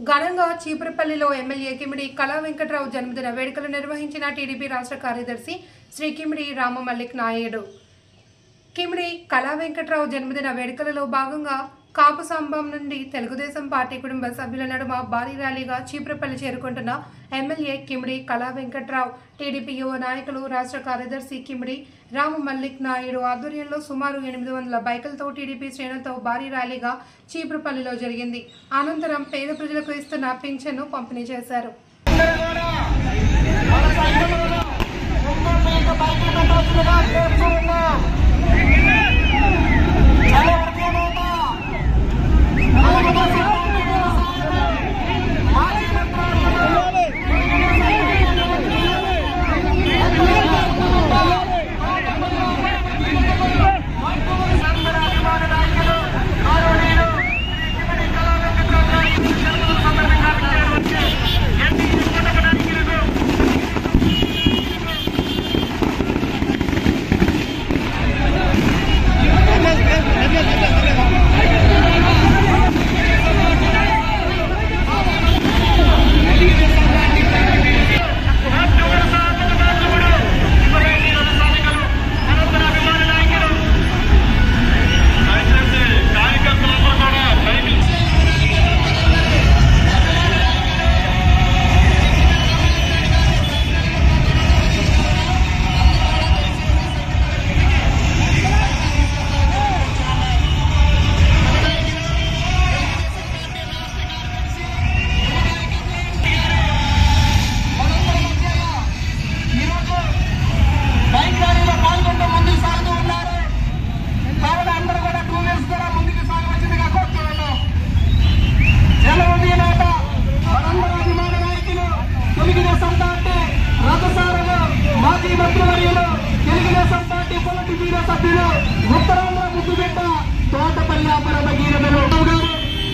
ఘనంగా చీపురపల్లిలో ఎమ్మెల్యే కిమిడి కళా వెంకట్రావు జన్మదిన వేడుకలు నిర్వహించిన టీడీపీ రాష్ట్ర కార్యదర్శి శ్రీ కిమిడి రామమల్లిక్ నాయుడు. కిమిడి కళా వెంకట్రావు జన్మదిన వేడుకలలో భాగంగా కాపు సంభం నుండి తెలుగుదేశం పార్టీ కుటుంబ సభ్యుల నడుమ భారీ ర్యాలీగా చీపురపల్లి చేరుకుంటున్న ఎమ్మెల్యే కిమిడి కళా వెంకట్రావు టీడీపీ యువ నాయకులు రాష్ట్ర కార్యదర్శి కిమిడి రామమల్లిక్ నాయుడు ఆధ్వర్యంలో సుమారు 800 బైకులతో టీడీపీ శ్రేణులతో భారీ ర్యాలీగా చీపురపల్లిలో జరిగింది. అనంతరం పేద ప్రజలకు ఇస్తున్న పింఛన్ను పంపిణీ చేశారు.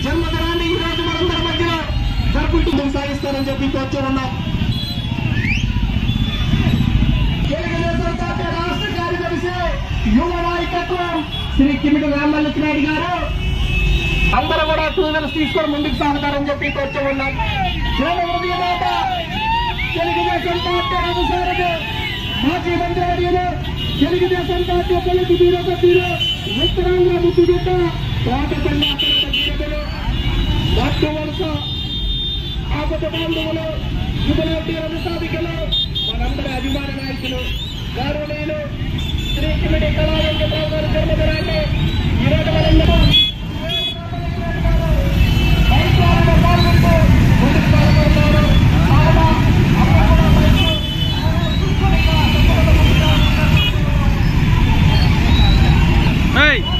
జన్మదినాన్ని ఈ రోజు మనందరి మధ్యలో జరుపుకుంటూ సాగిస్తారని చెప్పి కోరుతున్నాం. తెలుగుదేశం పార్టీ రాష్ట్ర కార్యదర్శి యువ నాయకత్వం శ్రీ కిమిడి రామమల్లిక్ నాయుడు గారు అందరూ కూడా 2 వీలర్స్ తీసుకొని ముందుకు సాగుతారని చెప్పి కోరుతున్నాం. తెలుగుదేశం పార్టీ అనుసారంగా మాజీ మంత్రివర్యులు తెలుగుదేశం పార్టీ పొలిటి బ్యూరో సభ్యులు ఉత్తరాంధ్ర ముద్దుబిడ్డ తోటపల్లి అక్కడ మట్టు వరుస ఆపద బాంధవులు యువనాటి రథసాధికలు మనందరి అభిమాన నాయకులు గౌరవనీయులు శ్రీ కిమిడి కళా వెంకట్రావు గారి జన్మదినాన్ని ఈరోజు మనందరూ పాల్గొంటూ ముందుకు పాల్గొన్నారు. Hey!